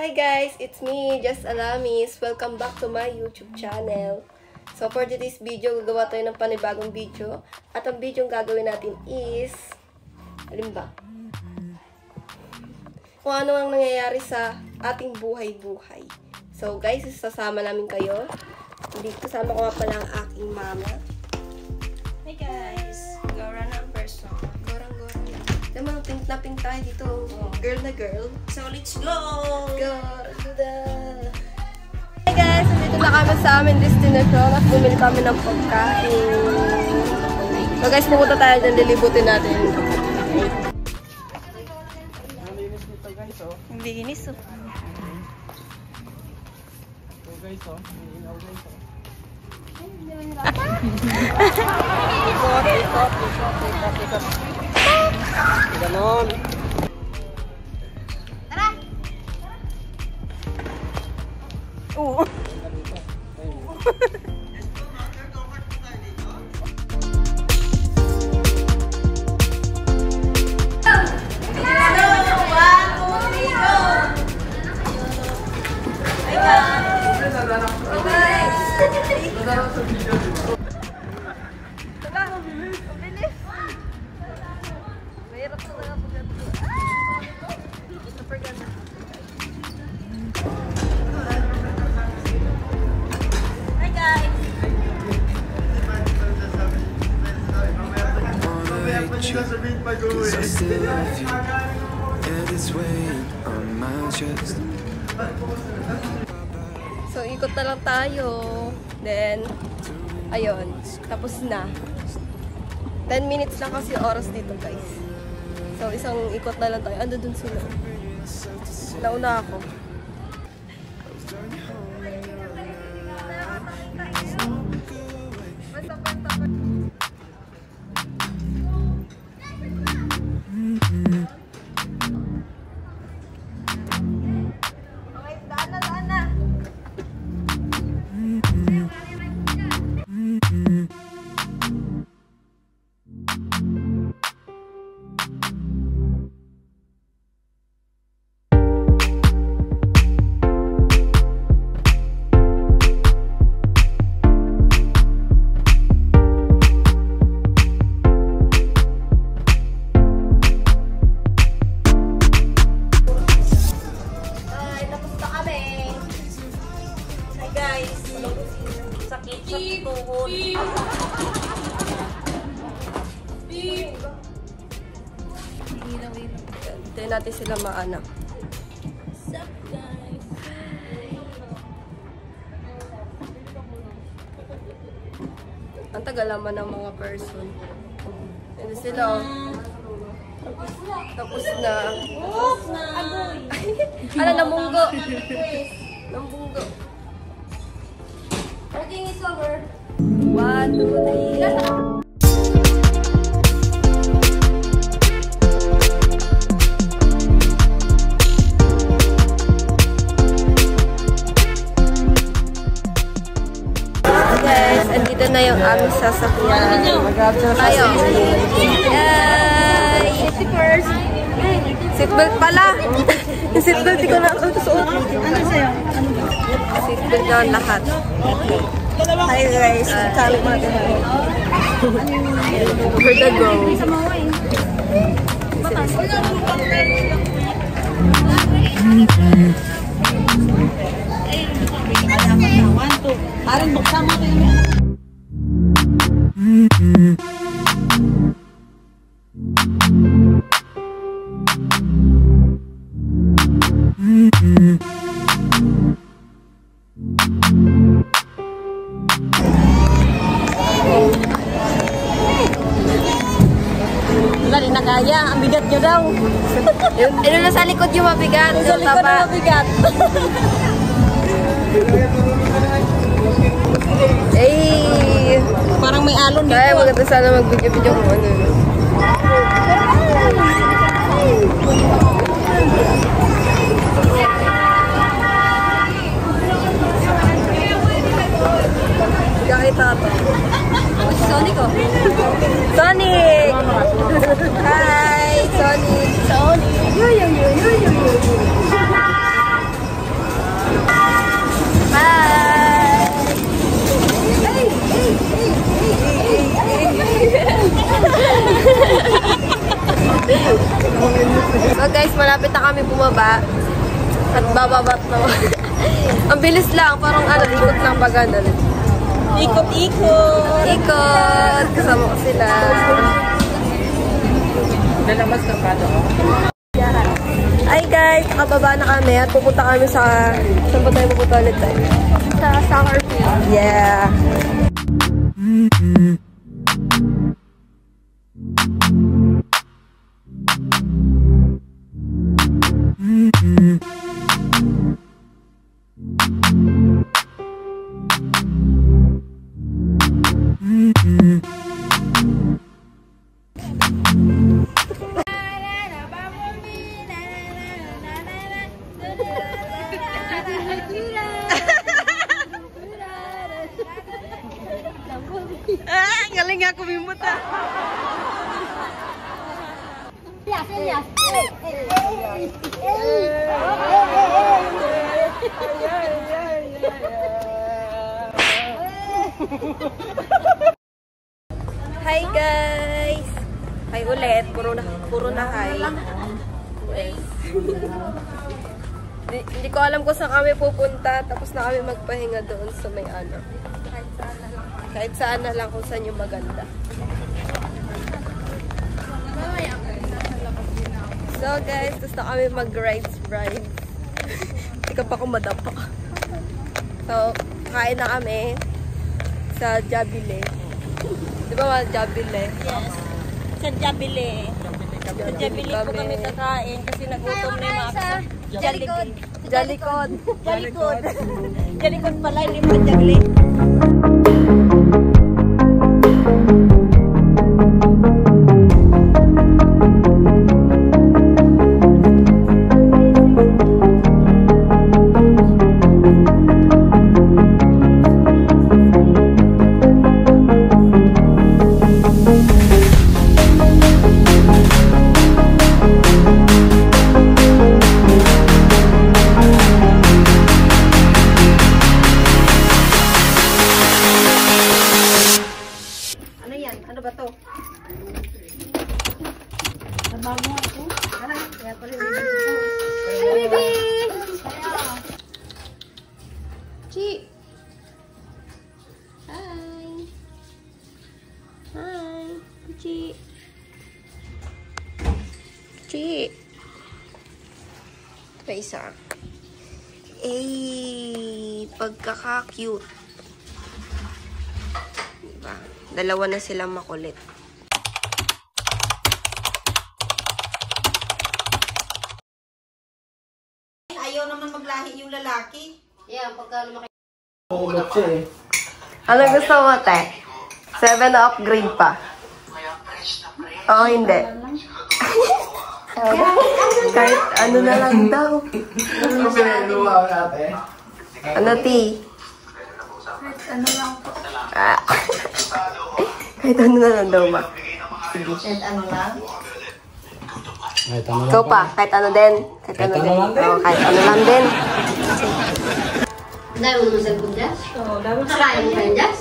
Hi guys, it's me, Just Alamis. Welcome back to my YouTube channel. So for today's video, gagawa tayo ng panibagong video. At ang video yung gagawin natin is, alin ba? Kung ano ang nangyayari sa ating buhay-buhay. So guys, sasama namin kayo. Dito kasama ko nga pala ang aking mama. Hey guys, Gora na ang person. Gorang-gorang lang. Diba, pink na pink tayo dito. Girl na girl. So let's go! Go! Hey guys, nandito na kami sa aming destination at bumili kami ng pagkain. So guys, pupunta tayo dyan, lilibutin natin. Ang linis oh. So guys oh, inaw guys oh. Ikot. Ganon. Tara! Oo. Cause I still love you, and it's weighing on my chest. So, ikot na lang tayo. Then, ayun. Tapos na. 10 minutes lang kasi oras dito, guys. So, isang ikot na lang tayo. Ando dun sila. Nauna ako. Sakit sa tuhod. Hintayin natin sila maanak. Sup guys? Ang tagal naman ng mga person. Ano sila? Tapos na. Oops! Agoy! Ano, namunggo? Namunggo. Working is over. 1, 2, 3. Guys, andito na yung aming sasakyan. Tayo. Yay! Safety first. Seatbelt pala. Yung seatbelt, di ko na suot. Ano sa'yo? Seatbelt na ang lahat. Hi guys, sabi mo natin. For the go. Parang buksan mo ito. Wala rin na kaya. Ang bigat nyo daw. Ano na sa likod yung mabigat? Sa likod na mabigat. Ay! Parang may alon dito. Ay, maganda sana mag-video-video mo. Ano. Kakita ito. Sonic oh. Sonic! Hi! Sonic! Sonic! Hi! So guys, malapit na kami bumaba. At bababat na. Ang bilis lang, parang ikot lang pag ano. Ikot-ikot! Ikot! Kasama ko sila. Nalamas ka pa doon. Hi guys! Nakababa na kami at pupunta kami sa... Saan ba tayo pupunta ulit tayo? Sa soccer field. Yeah! Galing nga kumimot ah. Hi guys! Hi ulit. Puro na hi. Yes. Hindi ko alam kung saan kami pupunta. Tapos na kami magpahinga doon sa may ano. Kahit saan na lang kung saan yung maganda. So guys, tapos na kami mag-ride. Hindi ka pa ako madapa. So, kain na kami sa Jabile. Di ba mga Jabile? Yes. Sa Jabile. Sa Jabile po kami kakain kasi nagutom na yung mga Jalikod. Jalikod. Jalikod. Jalikod pala, hindi mo Jabile. Ano ba to? Nabago ako. Kaya pala yung baby! Chi! Hi! Hi! Chi! Chi! Pa isa. Pagkaka-cute. Diba? Dalawa na silang makulit. Ayaw naman maglahi yung lalaki. Yeah, pagka lumaki. Ulot siya eh. Ano gusto mo, te? 7 na upgrade pa. Oo, hindi. Kahit ano na lang daw. Ano pinaluwa ko natin? Ano, T? Kahit ano lang po. Kahit ano na lang daw, ma. Kahit ano lang? Ikaw pa, kahit ano din. Kahit ano din. Oo, kahit ano lang din. Dahil mo naman cellphone dyan? Oo, dapat Nakain mo kayo dyan?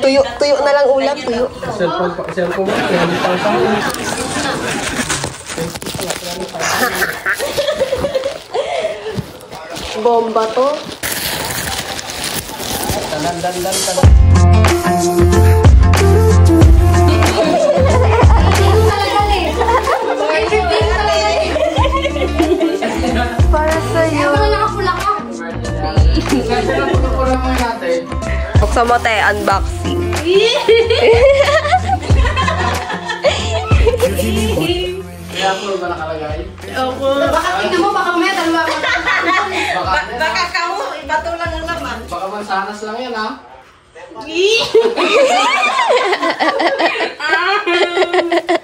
Tuyo na lang ulam, tuyo. Cellphone mo, hindi pang saan. Bomba to. Para sa'yo. Wala nakapula ka. Buksan mo tayo, unboxing. Kaya po ba nakalagay? Baka tingnan mo, baka mamaya dalawa ako. Baka kamu, iba to lang ang laman. Baka mansanas lang yan ha?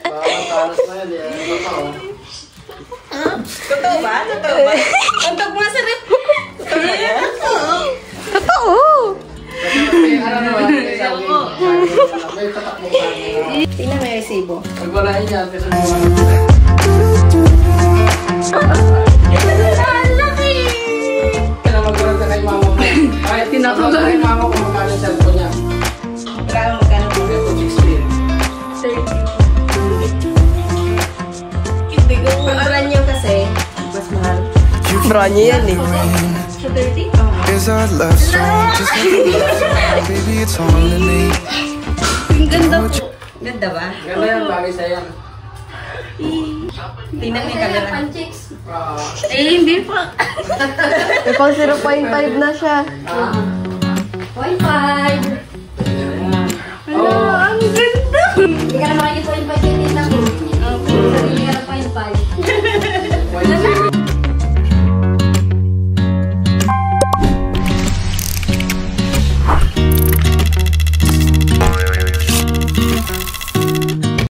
Baka mansanas na yan eh. Ano pa oh? Totoo ba? Totoo ba? Untuk mo sa rep. Totoo ba yan? Oo. Totoo! Ano naman? May tatak mo sa akin. Tingnan may resibo. Pagwalain yan kasi Ang laki! kailangan magkaroon ka kay mama Tinatulog yung mama ko magkano yung cellphone niya. Magkano po? iPhone 16. 30. Hindi ko. Ang brand niyo kasi, mas mahal. Brand niya yan eh. Sa 30? Is our love strong? Just like a love song. Baby, it's all innate. Ang ganda po. Ganda ba? Ganda yan, bagay sa'yo yan. Tingnan mo yung camera. Panchicks. Hindi pa. May pang 0.5 na siya. 0.5.